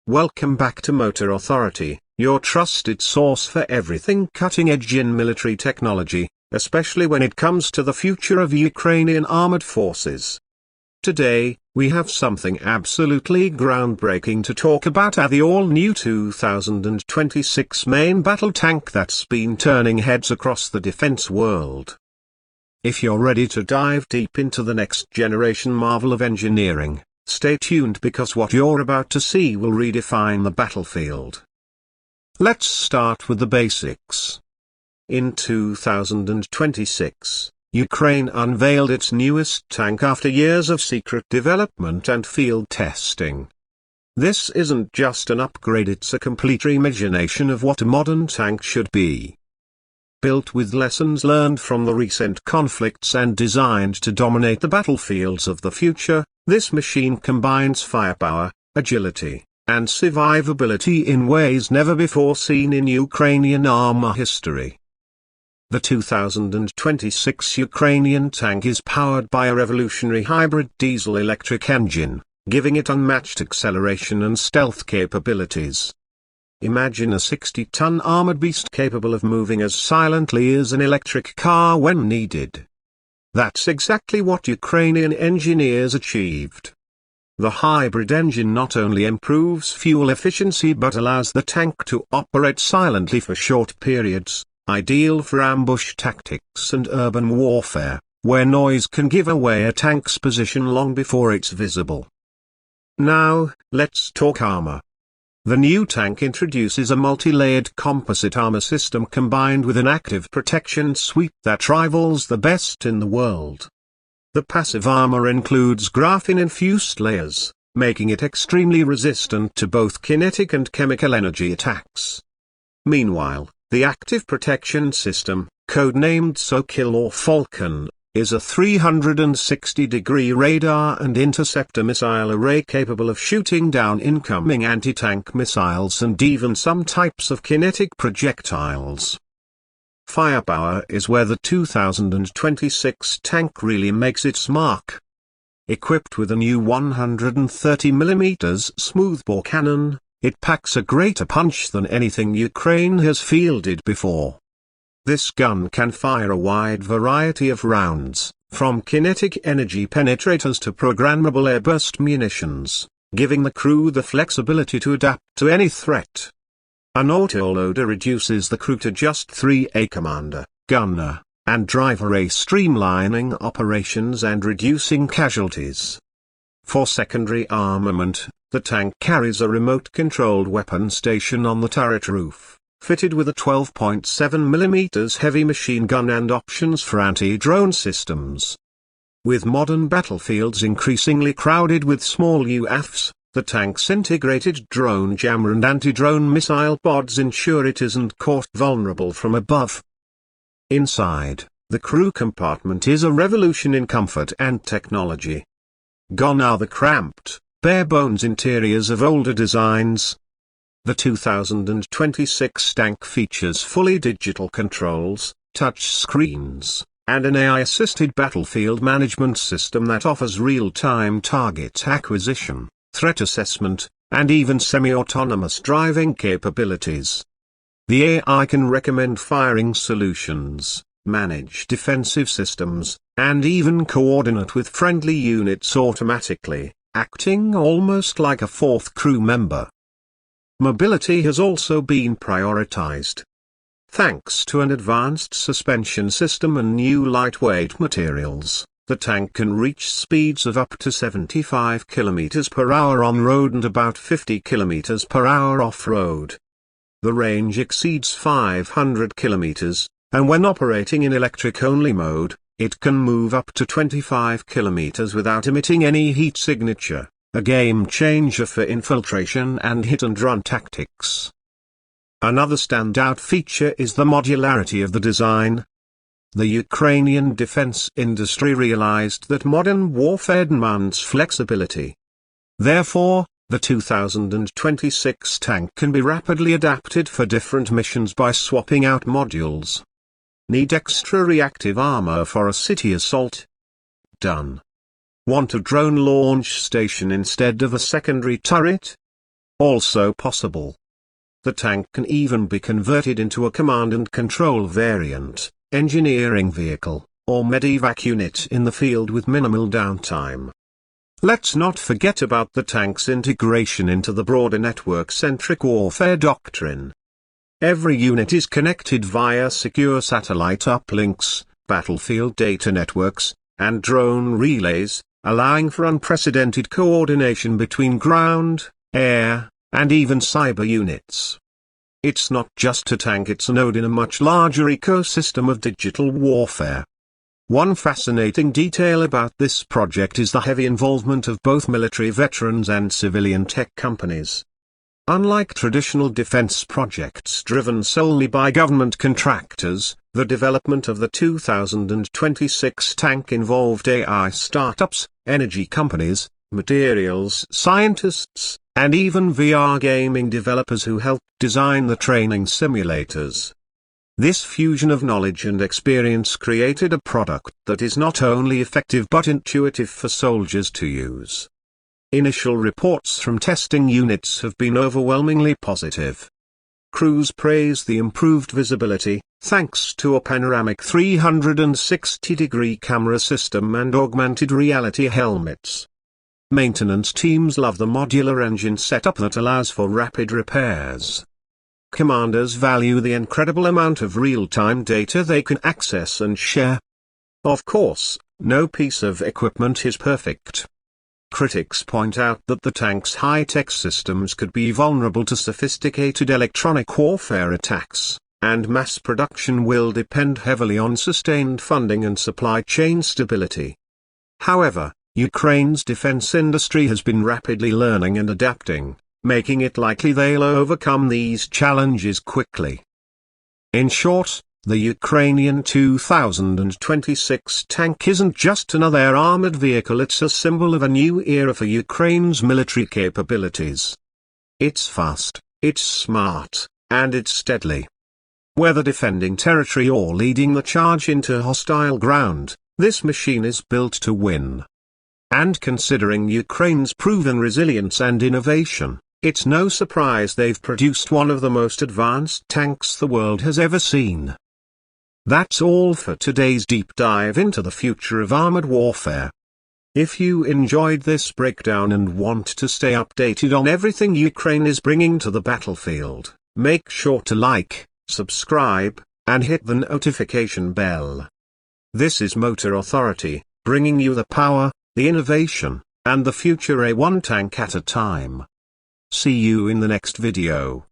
Welcome back to Motor Authority, your trusted source for everything cutting-edge in military technology, especially when it comes to the future of Ukrainian armored forces. Today, we have something absolutely groundbreaking to talk about: the all-new 2026 main battle tank that's been turning heads across the defense world. If you're ready to dive deep into the next generation marvel of engineering, stay tuned, because what you're about to see will redefine the battlefield. Let's start with the basics. In 2026, Ukraine unveiled its newest tank after years of secret development and field testing. This isn't just an upgrade, it's a complete reimagination of what a modern tank should be. Built with lessons learned from the recent conflicts and designed to dominate the battlefields of the future, this machine combines firepower, agility, and survivability in ways never before seen in Ukrainian armor history. The 2026 Ukrainian tank is powered by a revolutionary hybrid diesel-electric engine, giving it unmatched acceleration and stealth capabilities. Imagine a 60-ton armored beast capable of moving as silently as an electric car when needed. That's exactly what Ukrainian engineers achieved. The hybrid engine not only improves fuel efficiency but allows the tank to operate silently for short periods, ideal for ambush tactics and urban warfare, where noise can give away a tank's position long before it's visible. Now, let's talk armor. The new tank introduces a multi-layered composite armor system combined with an active protection suite that rivals the best in the world. The passive armor includes graphene-infused layers, making it extremely resistant to both kinetic and chemical energy attacks. Meanwhile, the active protection system, codenamed Sokil or Falcon, is a 360-degree radar and interceptor missile array capable of shooting down incoming anti-tank missiles and even some types of kinetic projectiles. Firepower is where the 2026 tank really makes its mark. Equipped with a new 130mm smoothbore cannon, it packs a greater punch than anything Ukraine has fielded before. This gun can fire a wide variety of rounds, from kinetic energy penetrators to programmable airburst munitions, giving the crew the flexibility to adapt to any threat. An autoloader reduces the crew to just 3, a commander, gunner, and driver, streamlining operations and reducing casualties. For secondary armament, the tank carries a remote-controlled weapon station on the turret roof, fitted with a 12.7mm heavy machine gun and options for anti-drone systems. With modern battlefields increasingly crowded with small UAVs, the tank's integrated drone jammer and anti-drone missile pods ensure it isn't caught vulnerable from above. Inside, the crew compartment is a revolution in comfort and technology. Gone are the cramped, bare-bones interiors of older designs. The 2026 tank features fully digital controls, touch screens, and an AI-assisted battlefield management system that offers real-time target acquisition, threat assessment, and even semi-autonomous driving capabilities. The AI can recommend firing solutions, manage defensive systems, and even coordinate with friendly units automatically, acting almost like a fourth crew member. Mobility has also been prioritized. Thanks to an advanced suspension system and new lightweight materials, the tank can reach speeds of up to 75 km per hour on road and about 50 km per hour off-road. The range exceeds 500 km, and when operating in electric-only mode, it can move up to 25 km without emitting any heat signature, a game-changer for infiltration and hit-and-run tactics. Another standout feature is the modularity of the design. The Ukrainian defense industry realized that modern warfare demands flexibility. Therefore, the 2026 tank can be rapidly adapted for different missions by swapping out modules. Need extra reactive armor for a city assault? Done. Want a drone launch station instead of a secondary turret? Also possible. The tank can even be converted into a command and control variant, engineering vehicle, or medevac unit in the field with minimal downtime. Let's not forget about the tank's integration into the broader network-centric warfare doctrine. Every unit is connected via secure satellite uplinks, battlefield data networks, and drone relays, allowing for unprecedented coordination between ground, air, and even cyber units. It's not just a tank, it's a node in a much larger ecosystem of digital warfare. One fascinating detail about this project is the heavy involvement of both military veterans and civilian tech companies. Unlike traditional defense projects driven solely by government contractors, the development of the 2026 tank involved AI startups, energy companies, materials scientists, and even VR gaming developers who helped design the training simulators. This fusion of knowledge and experience created a product that is not only effective but intuitive for soldiers to use. Initial reports from testing units have been overwhelmingly positive. Crews praise the improved visibility, thanks to a panoramic 360-degree camera system and augmented reality helmets. Maintenance teams love the modular engine setup that allows for rapid repairs. Commanders value the incredible amount of real-time data they can access and share. Of course, no piece of equipment is perfect. Critics point out that the tank's high-tech systems could be vulnerable to sophisticated electronic warfare attacks, and mass production will depend heavily on sustained funding and supply chain stability. However, Ukraine's defense industry has been rapidly learning and adapting, making it likely they'll overcome these challenges quickly. In short, the Ukrainian 2026 tank isn't just another armored vehicle, it's a symbol of a new era for Ukraine's military capabilities. It's fast, it's smart, and it's deadly. Whether defending territory or leading the charge into hostile ground, this machine is built to win. And considering Ukraine's proven resilience and innovation, it's no surprise they've produced one of the most advanced tanks the world has ever seen. That's all for today's deep dive into the future of armored warfare. If you enjoyed this breakdown and want to stay updated on everything Ukraine is bringing to the battlefield, make sure to like, subscribe, and hit the notification bell. This is Motor Authority, bringing you the power, the innovation, and the future one tank at a time. See you in the next video.